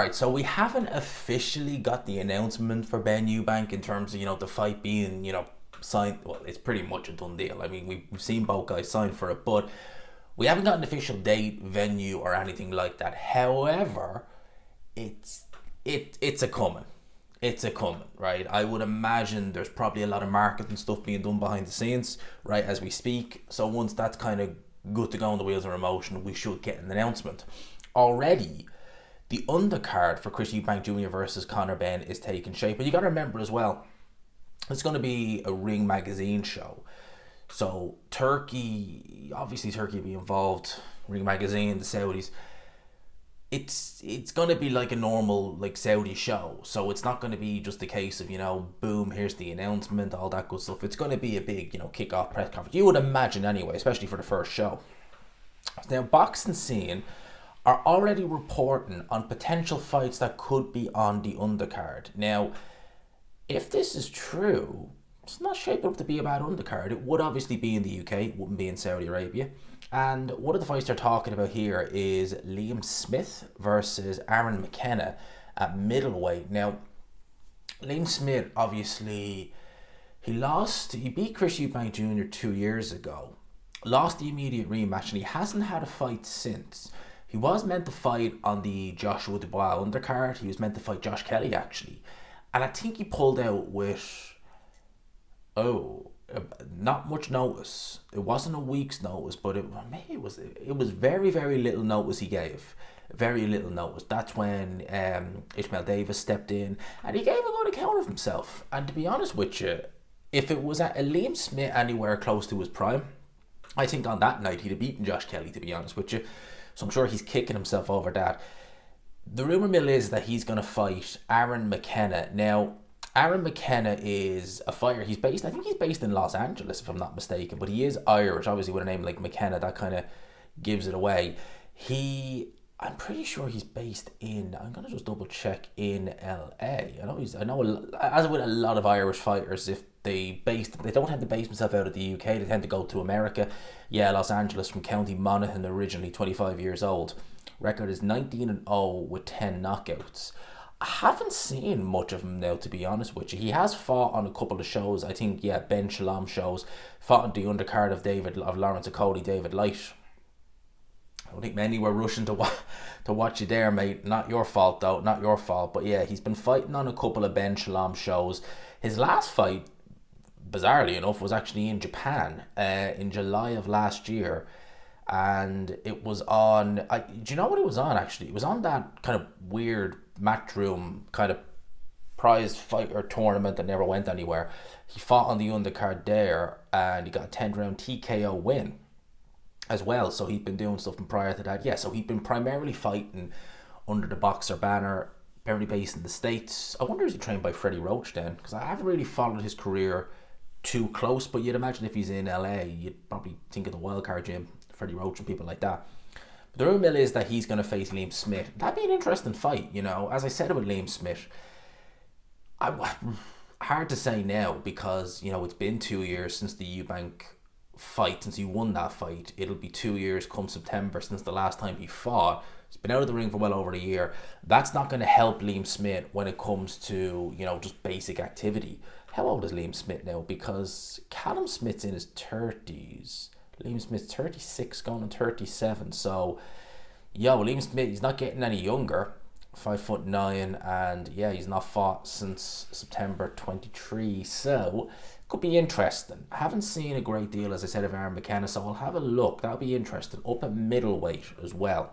right, so we haven't officially got the announcement for Ben Eubank in terms of, the fight being, signed. Well, it's pretty much a done deal. I mean, we've seen both guys sign for it, but we haven't got an official date, venue, or anything like that. However, it's a coming. It's a coming, right? I would imagine there's probably a lot of marketing stuff being done behind the scenes, right, as we speak. So once that's kind of good to go on the wheels of emotion, we should get an announcement. Already, the undercard for Chris Eubank Jr. versus Conor Benn is taking shape. But you got to remember as well, it's going to be a Ring Magazine show. So Turkey will be involved. Ring Magazine, the Saudis. It's going to be like a normal Saudi show. So it's not going to be just a case of, boom, here's the announcement, all that good stuff. It's going to be a big, kick-off press conference. You would imagine anyway, especially for the first show. Now, boxing scene are already reporting on potential fights that could be on the undercard. Now, if this is true, it's not shaping up to be a bad undercard. It would obviously be in the UK, it wouldn't be in Saudi Arabia. And one of the fights they're talking about here is Liam Smith versus Aaron McKenna at middleweight. Now, Liam Smith, obviously, he beat Chris Eubank Jr. 2 years ago, lost the immediate rematch, and he hasn't had a fight since. He was meant to fight on the Joshua Dubois undercard. He was meant to fight Josh Kelly, actually. And I think he pulled out with, not much notice. It wasn't a week's notice, but it was very, very little notice he gave. Very little notice. That's when Ishmael Davis stepped in, and he gave a good account of himself. And to be honest with you, if it was at a Liam Smith anywhere close to his prime, I think on that night he'd have beaten Josh Kelly, to be honest with you. So I'm sure he's kicking himself over that. The rumour mill is that he's going to fight Aaron McKenna. Now, Aaron McKenna is a fighter. I think he's based in Los Angeles, if I'm not mistaken, but he is Irish. Obviously, with a name like McKenna, that kind of gives it away. I'm pretty sure he's based in, I'm going to just double check, in LA. I know, as with a lot of Irish fighters, if they don't tend to base themselves out of the UK, they tend to go to America. Yeah, Los Angeles, from County Monaghan, originally 25 years old. Record is 19-0 with 10 knockouts. I haven't seen much of him now, to be honest with you. He has fought on a couple of shows. I think, Ben Shalom shows. Fought on the undercard of Lawrence Okoli, David Light. I don't think many were rushing to watch you there, mate. Not your fault, though. Not your fault. But yeah, he's been fighting on a couple of Ben Shalom shows. His last fight, bizarrely enough, was actually in Japan in July of last year. And it was on, do you know what it was on, actually? It was on that kind of weird Matchroom kind of prize fight or tournament that never went anywhere. He fought on the undercard there, and he got a 10-round TKO win as well. So he'd been doing stuff prior to that. Yeah, so he'd been primarily fighting under the Boxer banner, apparently based in the States. I wonder, is he trained by Freddie Roach then? Because I haven't really followed his career too close, but you'd imagine if he's in LA, you'd probably think of the Wildcard Gym, Freddie Roach and people like that. But the rumor is that he's going to face Liam Smith. That'd be an interesting fight, As I said about Liam Smith, hard to say now because, it's been 2 years since the Eubank fight, since he won that fight. It'll be 2 years come September since the last time he fought. He's been out of the ring for well over a year. That's not going to help Liam Smith when it comes to, just basic activity. How old is Liam Smith now? Because Callum Smith's in his 30s. Liam Smith's 36 going on 37. So, Liam Smith, he's not getting any younger. 5'9", and he's not fought since September 23. So, could be interesting. I haven't seen a great deal, as I said, of Aaron McKenna, so I'll have a look. That'll be interesting. Up at middleweight as well.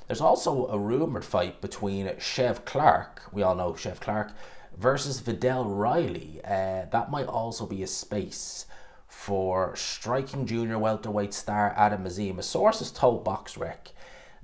There's also a rumoured fight between Chev Clark, we all know Chev Clark, versus Vidal Riley. That might also be a space for striking junior welterweight star Adam Azim. A source has told BoxRec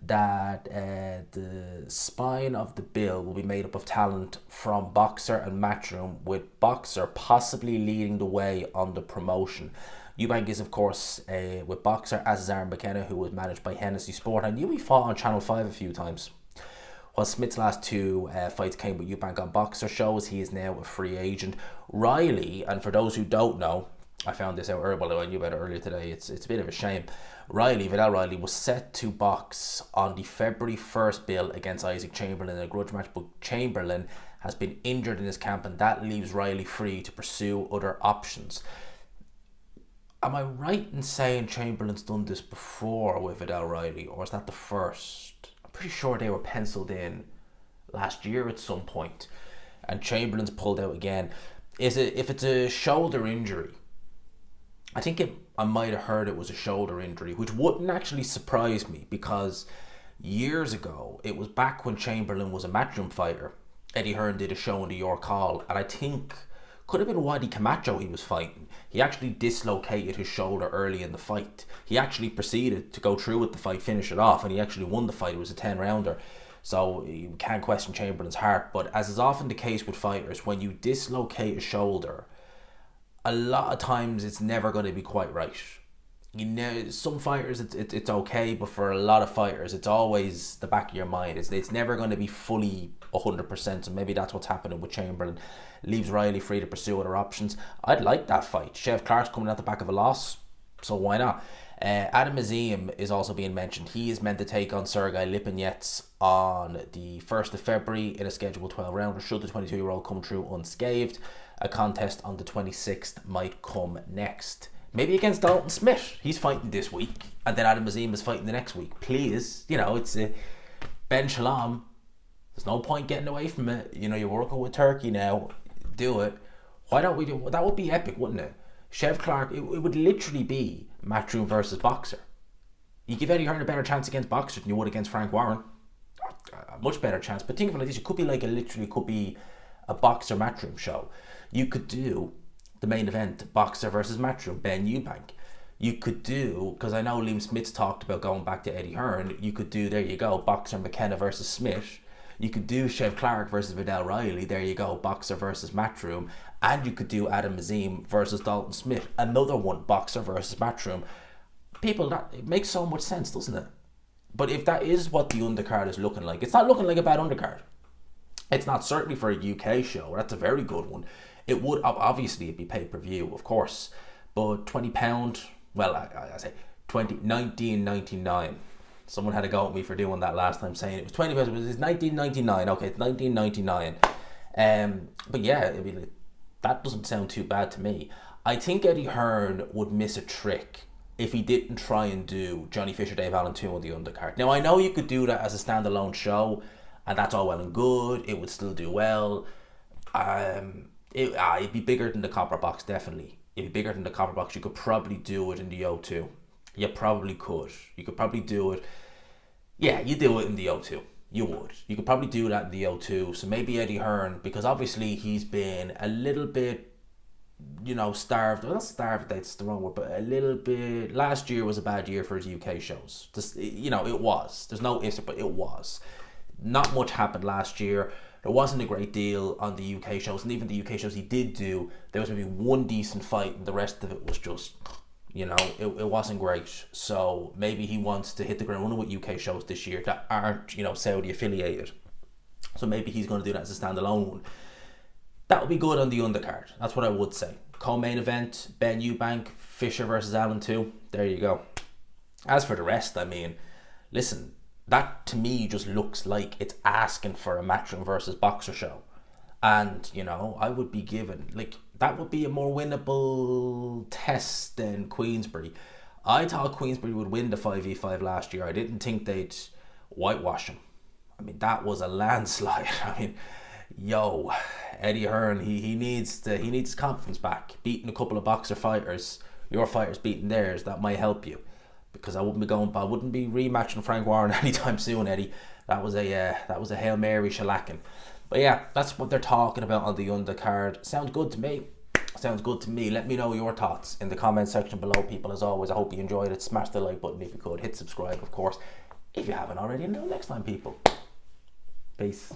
that the spine of the bill will be made up of talent from Boxer and Matchroom, with Boxer possibly leading the way on the promotion. Eubank is, of course, with Boxer, as is Aaron McKenna, who was managed by Hennessy Sport. I knew he fought on Channel 5 a few times. While Smith's last two fights came with Eubank on Boxer shows, he is now a free agent. Riley, and for those who don't know, I found this out earlier. Well, I knew about it earlier today. It's a bit of a shame. Vidal Riley was set to box on the February 1st bill against Isaac Chamberlain in a grudge match, but Chamberlain has been injured in his camp, and that leaves Riley free to pursue other options. Am I right in saying Chamberlain's done this before with Vidal Riley, or is that the first? I'm pretty sure they were penciled in last year at some point, and Chamberlain's pulled out again. If it's a shoulder injury, I might have heard it was a shoulder injury, which wouldn't actually surprise me, because years ago, it was back when Chamberlain was a Matchroom fighter, Eddie Hearn did a show on the York Hall, and I think could have been Wadi Camacho he was fighting. He actually dislocated his shoulder early in the fight. He actually proceeded to go through with the fight, finish it off, and he actually won the fight. It was a 10-rounder. So you can't question Chamberlain's heart. But as is often the case with fighters, when you dislocate a shoulder, a lot of times it's never going to be quite right. You know, some fighters it's okay, but for a lot of fighters it's always the back of your mind. It's never going to be fully 100%, and maybe that's what's happening with Chamberlain. Leaves Riley free to pursue other options. I'd like that fight. Chev Clark's coming out the back of a loss, so why not? Adam Azim is also being mentioned. He is meant to take on Sergei Lipinets on the 1st of February in a scheduled 12-rounder. Should the 22-year-old come through unscathed, a contest on the 26th might come next. Maybe against Dalton Smith. He's fighting this week, and then Adam Azim is fighting the next week. Please, it's Ben Shalom. There's no point getting away from it. You're working with Turkey now. Do it. Why don't we do it? That would be epic, wouldn't it? Chev Clark, it would literally be Matchroom versus Boxer. You give Eddie Hearn a better chance against Boxer than you would against Frank Warren. A much better chance. But think of it like this. It could be a Boxer Matchroom show. You could do the main event, Boxer versus Matchroom, Ben Eubank. You could do, because I know Liam Smith's talked about going back to Eddie Hearn, you could do, there you go, Boxer McKenna versus Smith. You could do Chev Clark versus Vidal Riley, there you go, Boxer versus Matchroom. And you could do Adam Azim versus Dalton Smith, another one, Boxer versus Matchroom. People, it makes so much sense, doesn't it? But if that is what the undercard is looking like, it's not looking like a bad undercard. It's not, certainly for a UK show. That's a very good one. It would, obviously, it'd be pay-per-view, of course. But £20, well, I say $19.99. Someone had a go at me for doing that last time, saying it was £20, but it's $19.99. Okay, it's $19.99. But yeah, that doesn't sound too bad to me. I think Eddie Hearn would miss a trick if he didn't try and do Johnny Fisher, Dave Allen 2 on the undercard. Now, I know you could do that as a standalone show, and that's all well and good. It would still do well. It'd be bigger than the Copper Box, definitely. It'd be bigger than the Copper Box. You could probably do it in the O2. You probably could. You could probably do it. Yeah, you do it in the O2. You would. You could probably do that in the O2. So maybe Eddie Hearn, because obviously he's been a little bit, starved. Well, not starved, that's the wrong word, but a little bit. Last year was a bad year for his UK shows. It was. There's no ifs, but it was. Not much happened last year. There wasn't a great deal on the UK shows, and even the UK shows he did do, there was maybe one decent fight, and the rest of it was just, it wasn't great. So maybe he wants to hit the ground running with UK shows this year that aren't, Saudi affiliated. So maybe he's going to do that as a standalone one. That would be good on the undercard. That's what I would say. Co-main event, Ben Eubank, Fisher versus Allen 2. There you go. As for the rest, listen, that to me just looks like it's asking for a Matchroom versus Boxer show. And, I would be given, that would be a more winnable test than Queensberry. I thought Queensberry would win the 5v5 last year. I didn't think they'd whitewash him. That was a landslide. Eddie Hearn, he needs confidence back. Beating a couple of Boxer fighters, your fighters beating theirs, that might help you. Because I wouldn't be rematching Frank Warren anytime soon, Eddie. That was a Hail Mary shellacking. But yeah, that's what they're talking about on the undercard. Sounds good to me. Let me know your thoughts in the comment section below, people. As always, I hope you enjoyed it. Smash the like button if you could. Hit subscribe, of course, if you haven't already. Until next time, people. Peace.